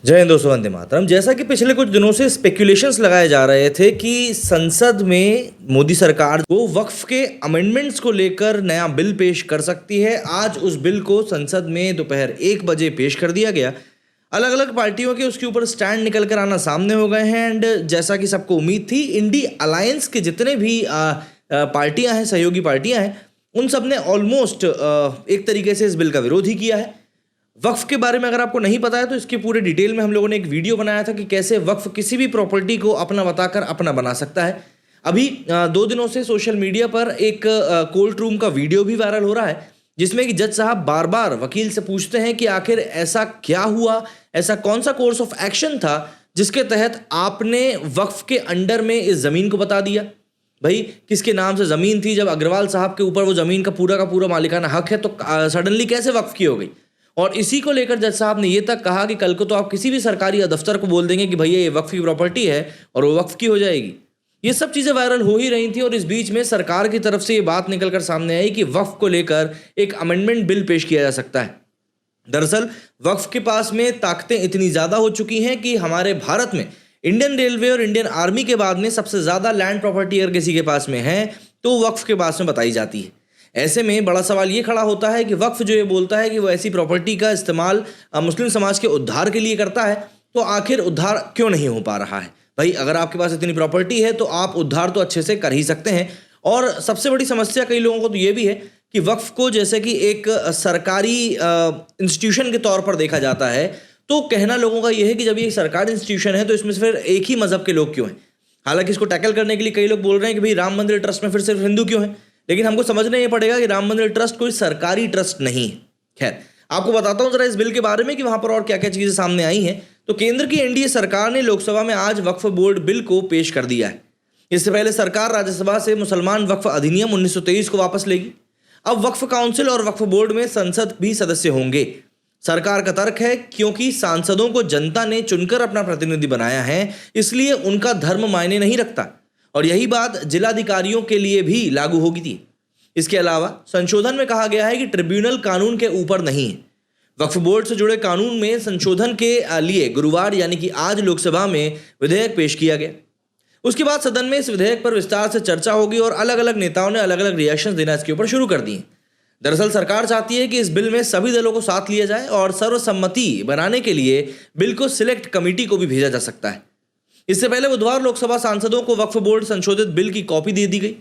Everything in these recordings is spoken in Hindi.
जय हिंद दोस्तों, वंदे मातरम। जैसा कि पिछले कुछ दिनों से स्पेकुलेशंस लगाए जा रहे थे कि संसद में मोदी सरकार वो वक्फ के अमेंडमेंट्स को लेकर नया बिल पेश कर सकती है। आज उस बिल को संसद में दोपहर 1 बजे पेश कर दिया गया। अलग अलग पार्टियों के उसके ऊपर स्टैंड निकल कर आना सामने हो गए हैं। एंड जैसा कि सबको उम्मीद थी, इंडी अलायंस के जितने भी पार्टियां हैं, सहयोगी पार्टियां हैं, उन सब ने ऑलमोस्ट एक तरीके से इस बिल का विरोध ही किया है। वक्फ के बारे में अगर आपको नहीं पता है तो इसके पूरे डिटेल में हम लोगों ने एक वीडियो बनाया था कि कैसे वक्फ किसी भी प्रॉपर्टी को अपना बताकर अपना बना सकता है। अभी 2 दिनों से सोशल मीडिया पर एक कोर्ट रूम का वीडियो भी वायरल हो रहा है, जिसमें कि जज साहब बार बार वकील से पूछते हैं कि आखिर ऐसा क्या हुआ, ऐसा कौन सा कोर्स ऑफ एक्शन था जिसके तहत आपने वक्फ के अंडर में इस ज़मीन को बता दिया। भाई, किसके नाम से ज़मीन थी? जब अग्रवाल साहब के ऊपर वो ज़मीन का पूरा मालिकाना हक है तो सडनली कैसे वक्फ की हो गई? और इसी को लेकर जज साहब ने ये तक कहा कि कल को तो आप किसी भी सरकारी दफ्तर को बोल देंगे कि भैया ये वक्फ की प्रॉपर्टी है और वो वक्फ की हो जाएगी। ये सब चीज़ें वायरल हो ही रही थी और इस बीच में सरकार की तरफ से ये बात निकल कर सामने आई कि वक्फ को लेकर एक अमेंडमेंट बिल पेश किया जा सकता है। दरअसल वक्फ के पास में ताकतें इतनी ज़्यादा हो चुकी हैं कि हमारे भारत में इंडियन रेलवे और इंडियन आर्मी के बाद में सबसे ज़्यादा लैंड प्रॉपर्टी अगर किसी के पास में है तो वक्फ के पास में बताई जाती है। ऐसे में बड़ा सवाल ये खड़ा होता है कि वक्फ जो ये बोलता है कि वो ऐसी प्रॉपर्टी का इस्तेमाल मुस्लिम समाज के उद्धार के लिए करता है, तो आखिर उद्धार क्यों नहीं हो पा रहा है? भाई, अगर आपके पास इतनी प्रॉपर्टी है तो आप उद्धार तो अच्छे से कर ही सकते हैं। और सबसे बड़ी समस्या कई लोगों को तो ये भी है कि वक्फ को जैसे कि एक सरकारी इंस्टीट्यूशन के तौर पर देखा जाता है, तो कहना लोगों का ये है कि जब ये सरकारी इंस्टीट्यूशन है तो इसमें फिर एक ही मजहब के लोग क्यों हैं? हालांकि इसको टैकल करने के लिए कई लोग बोल रहे हैं कि भाई राम मंदिर ट्रस्ट में फिर सिर्फ हिंदू क्यों है, लेकिन हमको समझना ये पड़ेगा कि राम मंदिर ट्रस्ट कोई सरकारी ट्रस्ट नहीं है। खैर, आपको बताता हूँ जरा इस बिल के बारे में कि वहाँ पर और क्या क्या चीज़ें सामने आई हैं। तो केंद्र की एनडीए सरकार ने लोकसभा में आज वक्फ बोर्ड बिल को पेश कर दिया है। इससे पहले सरकार राज्यसभा से मुसलमान वक्फ अधिनियम 1923 को वापस लेगी। अब वक्फ काउंसिल और वक्फ बोर्ड में संसद भी सदस्य होंगे। सरकार का तर्क है क्योंकि सांसदों को जनता ने चुनकर अपना प्रतिनिधि बनाया है, इसलिए उनका धर्म मायने नहीं रखता। और यही बात जिलाधिकारियों के लिए भी लागू होगी थी। इसके अलावा संशोधन में कहा गया है कि ट्रिब्यूनल कानून के ऊपर नहीं है। वक्फ बोर्ड से जुड़े कानून में संशोधन के लिए गुरुवार यानी कि आज लोकसभा में विधेयक पेश किया गया। उसके बाद सदन में इस विधेयक पर विस्तार से चर्चा होगी और अलग अलग नेताओं ने अलग अलग रिएक्शन देना इसके ऊपर शुरू कर दिए। दरअसल सरकार चाहती है कि इस बिल में सभी दलों को साथ लिया जाए और सर्वसम्मति बनाने के लिए बिल को सिलेक्ट कमेटी को भी भेजा जा सकता है। इससे पहले बुधवार लोकसभा सांसदों को वक्फ बोर्ड संशोधित बिल की कॉपी दे दी गई।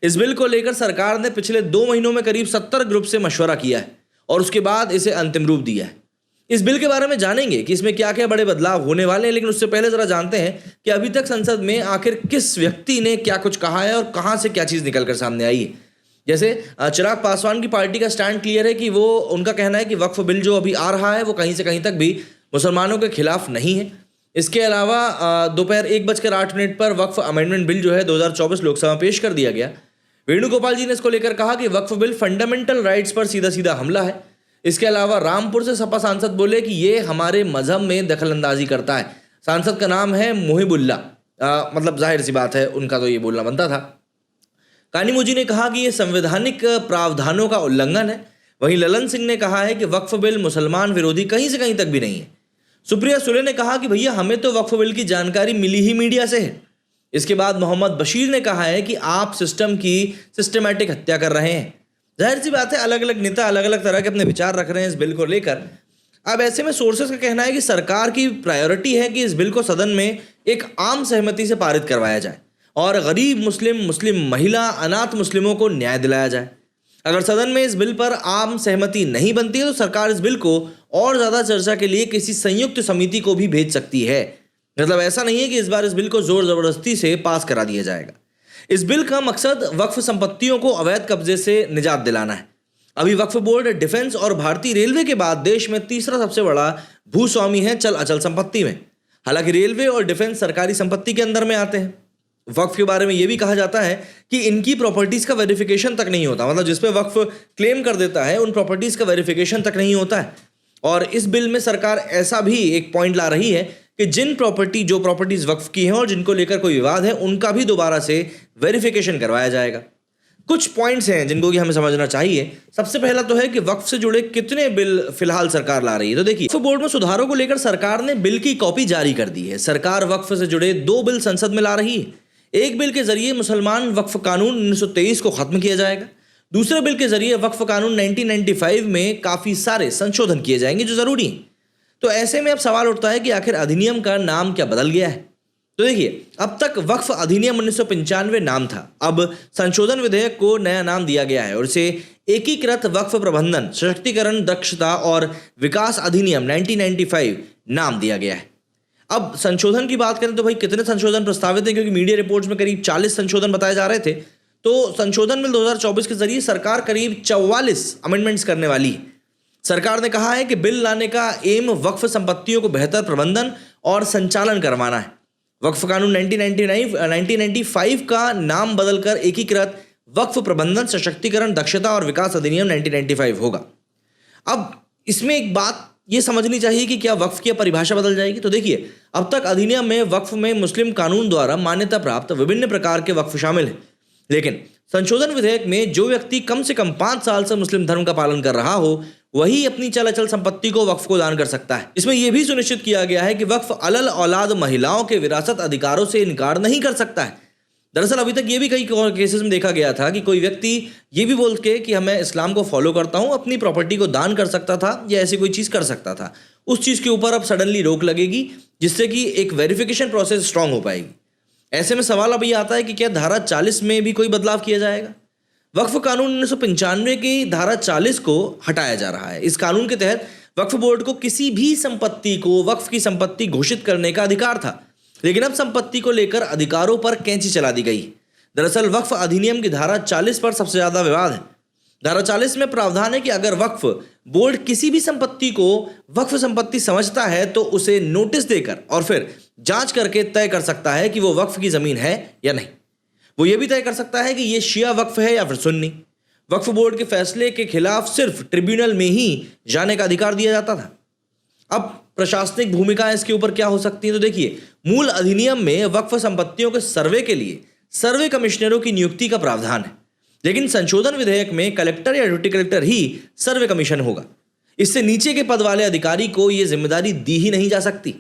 इस बिल को लेकर सरकार ने पिछले 2 महीनों में करीब 70 ग्रुप से मशवरा किया है और उसके बाद इसे अंतिम रूप दिया है। इस बिल के बारे में जानेंगे कि इसमें क्या क्या बड़े बदलाव होने वाले हैं, लेकिन उससे पहले जरा जानते हैं कि अभी तक संसद में आखिर किस व्यक्ति ने क्या कुछ कहा है और कहां से क्या चीज़ निकल कर सामने आई है। जैसे चिराग पासवान की पार्टी का स्टैंड क्लियर है कि वो उनका कहना है कि वक्फ बिल जो अभी आ रहा है वो कहीं से कहीं तक भी मुसलमानों के खिलाफ नहीं है। इसके अलावा दोपहर 1:08 पर वक्फ अमेंडमेंट बिल जो है 2024 लोकसभा में पेश कर दिया गया। वेणुगोपाल जी ने इसको लेकर कहा कि वक्फ बिल फंडामेंटल राइट्स पर सीधा सीधा हमला है। इसके अलावा रामपुर से सपा सांसद बोले कि ये हमारे मजहब में दखलंदाजी करता है। सांसद का नाम है मुहिबुल्ला, मतलब जाहिर सी बात है उनका तो ये बोलना बनता था। कानीमोजी ने कहा कि ये संवैधानिक प्रावधानों का उल्लंघन है। वहीं ललन सिंह ने कहा है कि वक्फ बिल मुसलमान विरोधी कहीं से कहीं तक भी नहीं है। सुप्रिया सुले ने कहा कि भैया हमें तो वक्फ बिल की जानकारी मिली ही मीडिया से है। इसके बाद मोहम्मद बशीर ने कहा है कि आप सिस्टम की सिस्टमैटिक हत्या कर रहे हैं। जाहिर सी बात है, अलग अलग नेता अलग अलग तरह के अपने विचार रख रहे हैं इस बिल को लेकर। अब ऐसे में सोर्सेस का कहना है कि सरकार की प्रायोरिटी है कि इस बिल को सदन में एक आम सहमति से पारित करवाया जाए और गरीब मुस्लिम महिला, अनाथ मुस्लिमों को न्याय दिलाया जाए। अगर सदन में इस बिल पर आम सहमति नहीं बनती है तो सरकार इस बिल को और ज़्यादा चर्चा के लिए किसी संयुक्त समिति को भी भेज सकती है। मतलब ऐसा नहीं है कि इस बार इस बिल को जोर ज़बरदस्ती से पास करा दिया जाएगा। इस बिल का मकसद वक्फ संपत्तियों को अवैध कब्जे से निजात दिलाना है। अभी वक्फ बोर्ड डिफेंस और भारतीय रेलवे के बाद देश में तीसरा सबसे बड़ा भूस्वामी है चल अचल संपत्ति में। हालांकि रेलवे और डिफेंस सरकारी संपत्ति के अंदर में आते हैं। वक्फ के बारे में यह भी कहा जाता है कि इनकी प्रॉपर्टीज़ का वेरिफिकेशन तक नहीं होता। मतलब जिस पे वक्फ क्लेम कर देता है उन प्रॉपर्टीज़ का वेरिफिकेशन तक नहीं होता है। और इस बिल में सरकार ऐसा भी एक पॉइंट ला रही है कि जो प्रॉपर्टीज़ वक्फ की हैं और जिनको लेकर कोई विवाद है उनका भी दोबारा से वेरिफिकेशन करवाया जाएगा। कुछ पॉइंट्स हैं जिनको कि हमें समझना चाहिए। सबसे पहला तो है कि वक्फ से जुड़े कितने बिल फिलहाल सरकार ला रही है। तो देखिए, वक्फ बोर्ड में सुधारों को लेकर सरकार ने बिल की कॉपी जारी कर दी है। सरकार वक्फ से जुड़े 2 बिल संसद में ला रही है। एक बिल के जरिए मुसलमान वक्फ कानून 1923 को खत्म किया जाएगा। दूसरे बिल के जरिए वक्फ कानून 1995 में काफी सारे संशोधन किए जाएंगे जो जरूरी हैं। तो ऐसे में अब सवाल उठता है कि आखिर अधिनियम का नाम क्या बदल गया है। तो देखिए, अब तक वक्फ अधिनियम 1995 नाम था। अब संशोधन विधेयक को नया नाम दिया गया है और इसे एकीकृत वक्फ प्रबंधन, सशक्तिकरण, दक्षता और विकास अधिनियम 1995 नाम दिया गया है। अब संशोधन की बात करें तो भाई कितने संशोधन प्रस्तावित हैं, क्योंकि मीडिया रिपोर्ट्स में करीब 40 संशोधन बताए जा रहे थे। तो संशोधन बिल 2024 के जरिए सरकार करीब 44 अमेंडमेंट्स करने वाली है। सरकार ने कहा है कि बिल लाने का एम वक्फ संपत्तियों को बेहतर प्रबंधन और संचालन करवाना है। वक्फ कानून 1995 का नाम बदलकर एकीकृत वक्फ प्रबंधन, सशक्तिकरण, दक्षता और विकास अधिनियम 1995 होगा। अब इसमें एक बात ये समझनी चाहिए कि क्या वक्फ की परिभाषा बदल जाएगी। तो देखिए, अब तक अधिनियम में वक्फ में मुस्लिम कानून द्वारा मान्यता प्राप्त विभिन्न प्रकार के वक्फ शामिल हैं, लेकिन संशोधन विधेयक में जो व्यक्ति कम से कम 5 साल से मुस्लिम धर्म का पालन कर रहा हो वही अपनी चल अचल संपत्ति को वक्फ को दान कर सकता है। इसमें यह भी सुनिश्चित किया गया है कि वक्फ अलल औलाद महिलाओं के विरासत अधिकारों से इनकार नहीं कर सकता है। दरअसल अभी तक ये भी कई केसेस में देखा गया था कि कोई व्यक्ति ये भी बोल के कि मैं इस्लाम को फॉलो करता हूँ, अपनी प्रॉपर्टी को दान कर सकता था या ऐसी कोई चीज़ कर सकता था। उस चीज़ के ऊपर अब सडनली रोक लगेगी, जिससे कि एक वेरिफिकेशन प्रोसेस स्ट्रांग हो पाएगी। ऐसे में सवाल अब ये आता है कि क्या धारा 40 में भी कोई बदलाव किया जाएगा। वक्फ कानून 1995 की धारा 40 को हटाया जा रहा है। इस कानून के तहत वक्फ बोर्ड को किसी भी संपत्ति को वक्फ की संपत्ति घोषित करने का अधिकार था, लेकिन अब संपत्ति को लेकर अधिकारों पर कैंची चला दी गई। दरअसल वक्फ अधिनियम की धारा 40 पर सबसे ज्यादा विवाद है। धारा 40 में प्रावधान है कि अगर वक्फ बोर्ड किसी भी संपत्ति को वक्फ संपत्ति समझता है तो उसे नोटिस देकर और फिर जांच करके तय कर सकता है कि वो वक्फ की जमीन है या नहीं। वो ये भी तय कर सकता है कि ये शिया वक्फ है या फिर सुन्नी। वक्फ बोर्ड के फैसले के खिलाफ सिर्फ ट्रिब्यूनल में ही जाने का अधिकार दिया जाता था। अब प्रशासनिक भूमिका इसके ऊपर क्या हो सकती है। तो देखिए, मूल अधिनियम में वक्फ संपत्तियों के सर्वे के लिए सर्वे कमिश्नरों की नियुक्ति का प्रावधान है, लेकिन संशोधन विधेयक में कलेक्टर या डिप्टी कलेक्टर ही सर्वे कमीशन होगा। इससे नीचे के पद वाले अधिकारी को यह जिम्मेदारी दी ही नहीं जा सकती।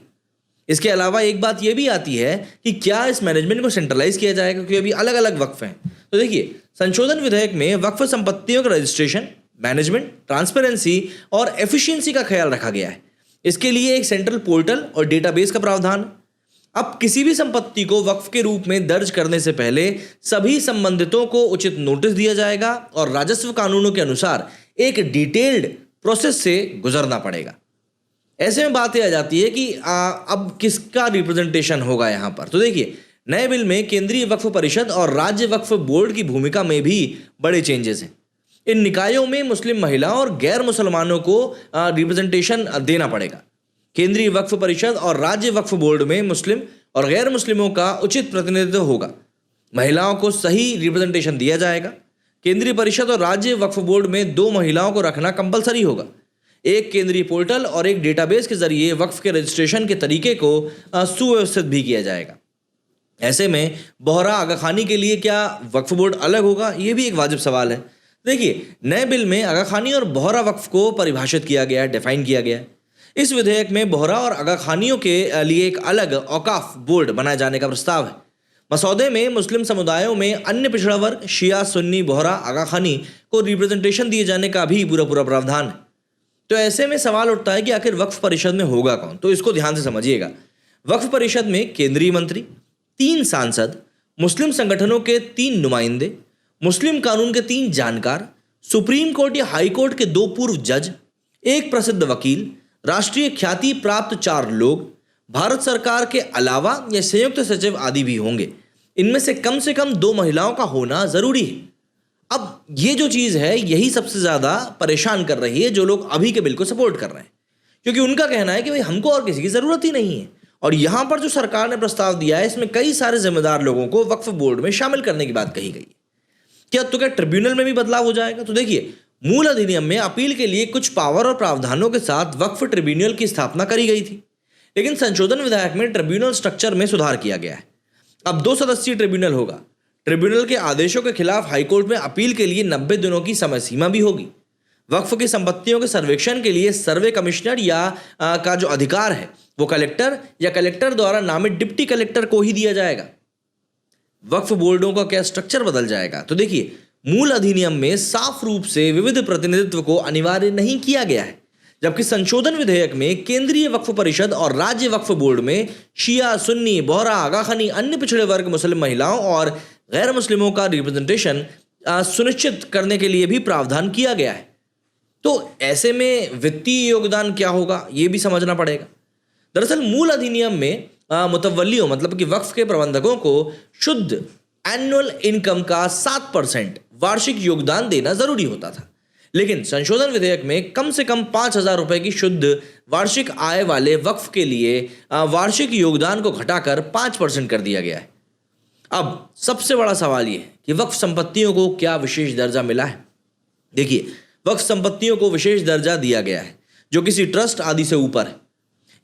इसके अलावा एक बात यह भी आती है कि क्या इस मैनेजमेंट को सेंट्रलाइज किया जाएगा, क्योंकि अभी अलग अलग वक्फ हैं। तो देखिए, संशोधन विधेयक में वक्फ संपत्तियों का रजिस्ट्रेशन, मैनेजमेंट, ट्रांसपेरेंसी और एफिशिएंसी का ख्याल रखा गया है। इसके लिए एक सेंट्रल पोर्टल और डेटाबेस का प्रावधान। अब किसी भी संपत्ति को वक्फ के रूप में दर्ज करने से पहले सभी संबंधितों को उचित नोटिस दिया जाएगा और राजस्व कानूनों के अनुसार एक डिटेल्ड प्रोसेस से गुजरना पड़ेगा। ऐसे में बात यह आ जाती है कि अब किसका रिप्रेजेंटेशन होगा यहाँ पर। तो देखिए, नए बिल में केंद्रीय वक्फ परिषद और राज्य वक्फ बोर्ड की भूमिका में भी बड़े चेंजेस हैं। इन निकायों में मुस्लिम महिलाओं और गैर मुसलमानों को रिप्रेजेंटेशन देना पड़ेगा। केंद्रीय वक्फ परिषद और राज्य वक्फ बोर्ड में मुस्लिम और गैर मुस्लिमों का उचित प्रतिनिधित्व होगा। महिलाओं को सही रिप्रेजेंटेशन दिया जाएगा। केंद्रीय परिषद और राज्य वक्फ बोर्ड में 2 महिलाओं को रखना कंपलसरी होगा। एक केंद्रीय पोर्टल और एक डेटाबेस के जरिए वक्फ के रजिस्ट्रेशन के तरीके को सुव्यवस्थित भी किया जाएगा। ऐसे में बोहरा आगाखानी के लिए क्या वक्फ बोर्ड अलग होगा, ये भी एक वाजिब सवाल है। देखिए, नए बिल में आगाखानी और बोहरा वक्फ को परिभाषित किया गया है, डिफाइन किया गया है। इस विधेयक में बोहरा और आगाखानियों के लिए एक अलग औकाफ बोर्ड बनाए जाने का प्रस्ताव है। मसौदे में मुस्लिम समुदायों में अन्य पिछड़ा वर्ग, शिया, सुन्नी, बोहरा, आगाखानी को रिप्रेजेंटेशन दिए जाने का भी पूरा प्रावधान है। तो ऐसे में सवाल उठता है कि आखिर वक्फ परिषद में होगा कौन। तो इसको ध्यान से समझिएगा। वक्फ परिषद में केंद्रीय मंत्री, 3 सांसद, मुस्लिम संगठनों के 3 नुमाइंदे, मुस्लिम कानून के 3 जानकार, सुप्रीम कोर्ट या हाई कोर्ट के 2 पूर्व जज, 1 प्रसिद्ध वकील, राष्ट्रीय ख्याति प्राप्त 4 लोग, भारत सरकार के अलावा या संयुक्त सचिव आदि भी होंगे। इनमें से कम 2 महिलाओं का होना जरूरी है। अब ये जो चीज़ है यही सबसे ज़्यादा परेशान कर रही है जो लोग अभी के बिल को सपोर्ट कर रहे हैं, क्योंकि उनका कहना है कि भाई हमको और किसी की ज़रूरत ही नहीं है। और यहाँ पर जो सरकार ने प्रस्ताव दिया है इसमें कई सारे जिम्मेदार लोगों को वक्फ बोर्ड में शामिल करने की बात कही गई है। क्या ट्रिब्यूनल में भी बदलाव हो जाएगा। तो देखिए, मूल अधिनियम में अपील के लिए कुछ पावर और प्रावधानों के साथ वक्फ ट्रिब्यूनल की स्थापना करी गई थी, लेकिन संशोधन विधेयक में ट्रिब्यूनल स्ट्रक्चर में सुधार किया गया है। अब 2 सदस्यीय ट्रिब्यूनल होगा। ट्रिब्यूनल के आदेशों के खिलाफ हाईकोर्ट में अपील के लिए 90 दिनों की समय सीमा भी होगी। वक्फ की संपत्तियों के सर्वेक्षण के लिए सर्वे कमिश्नर का जो अधिकार है वो कलेक्टर या कलेक्टर द्वारा नामित डिप्टी कलेक्टर को ही दिया जाएगा। वक्फ बोर्डों का क्या स्ट्रक्चर बदल जाएगा? तो देखिए, मूल अधिनियम में साफ रूप से विविध प्रतिनिधित्व को अनिवार्य नहीं किया गया है, जबकि संशोधन विधेयक में केंद्रीय वक्फ परिषद और राज्य वक्फ बोर्ड में शिया, सुन्नी, बोहरा, आगाखानी, अन्य पिछड़े वर्ग, मुस्लिम महिलाओं और गैर मुस्लिमों का रिप्रेजेंटेशन सुनिश्चित करने के लिए भी प्रावधान किया गया है। तो ऐसे में वित्तीय योगदान क्या होगा, ये भी समझना पड़ेगा। दरअसल मूल अधिनियम में मुतवल्लियों मतलब कि वक्फ के प्रबंधकों को शुद्ध एनुअल इनकम का 7% वार्षिक योगदान देना जरूरी होता था, लेकिन संशोधन विधेयक में कम से कम 5,000 रुपए की शुद्ध वार्षिक आय वाले वक्फ के लिए वार्षिक योगदान को घटाकर 5% कर दिया गया है। अब सबसे बड़ा सवाल यह है कि वक्फ संपत्तियों को क्या विशेष दर्जा मिला है। देखिए, वक्फ संपत्तियों को विशेष दर्जा दिया गया है जो किसी ट्रस्ट आदि से ऊपर है।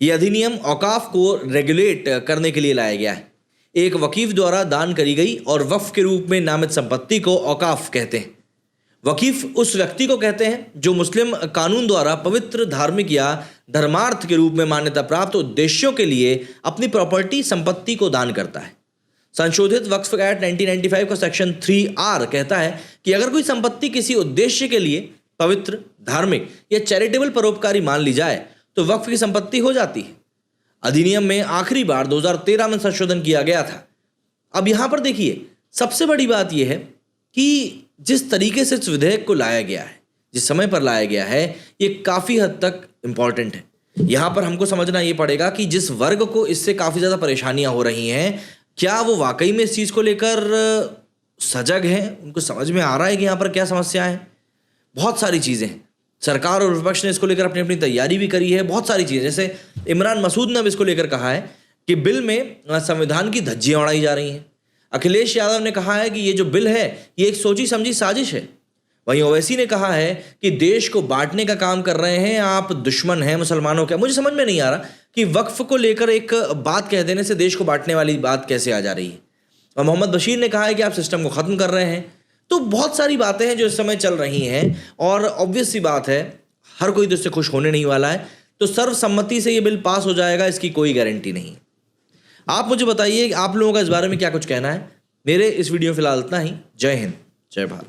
यह अधिनियम औकाफ को रेगुलेट करने के लिए लाया गया है। एक वकीफ द्वारा दान करी गई और वक्फ के रूप में नामित संपत्ति को औकाफ कहते हैं। वकीफ उस व्यक्ति को कहते हैं जो मुस्लिम कानून द्वारा पवित्र, धार्मिक या धर्मार्थ के रूप में मान्यता प्राप्त उद्देश्यों के लिए अपनी प्रॉपर्टी, संपत्ति को दान करता है। संशोधित वक्फ एक्ट 1995 का सेक्शन 3R कहता है कि अगर कोई संपत्ति किसी उद्देश्य के लिए पवित्र, धार्मिक या चैरिटेबल परोपकारी मान ली जाए तो वक्फ की संपत्ति हो जाती है। अधिनियम में आखिरी बार 2013 में संशोधन किया गया था। अब यहां पर देखिए, सबसे बड़ी बात यह है कि जिस तरीके से इस विधेयक को लाया गया है, जिस समय पर लाया गया है, ये काफी हद तक इंपॉर्टेंट है। यहां पर हमको समझना ये पड़ेगा कि जिस वर्ग को इससे काफी ज्यादा परेशानियां हो रही हैं, क्या वो वाकई में इस चीज को लेकर सजग हैं, उनको समझ में आ रहा है कि यहां पर क्या समस्या है। बहुत सारी चीजें हैं, सरकार और विपक्ष ने इसको लेकर अपनी अपनी तैयारी भी करी है। बहुत सारी चीजें, जैसे इमरान मसूद ने अब इसको लेकर कहा है कि बिल में संविधान की धज्जियां उड़ाई जा रही हैं। अखिलेश यादव ने कहा है कि ये जो बिल है ये एक सोची समझी साजिश है। वहीं ओवैसी ने कहा है कि देश को बांटने का काम कर रहे हैं, आप दुश्मन हैं मुसलमानों के। मुझे समझ में नहीं आ रहा कि वक्फ को लेकर एक बात कह देने से देश को बांटने वाली बात कैसे आ जा रही है। और मोहम्मद बशीर ने कहा है कि आप सिस्टम को खत्म कर रहे हैं। तो बहुत सारी बातें हैं जो इस समय चल रही हैं और ऑब्वियस सी बात है, हर कोई तो इससे खुश होने नहीं वाला है। तो सर्वसम्मति से ये बिल पास हो जाएगा, इसकी कोई गारंटी नहीं। आप मुझे बताइए आप लोगों का इस बारे में क्या कुछ कहना है। मेरे इस वीडियो में फिलहाल इतना ही। जय हिंद, जय भारत।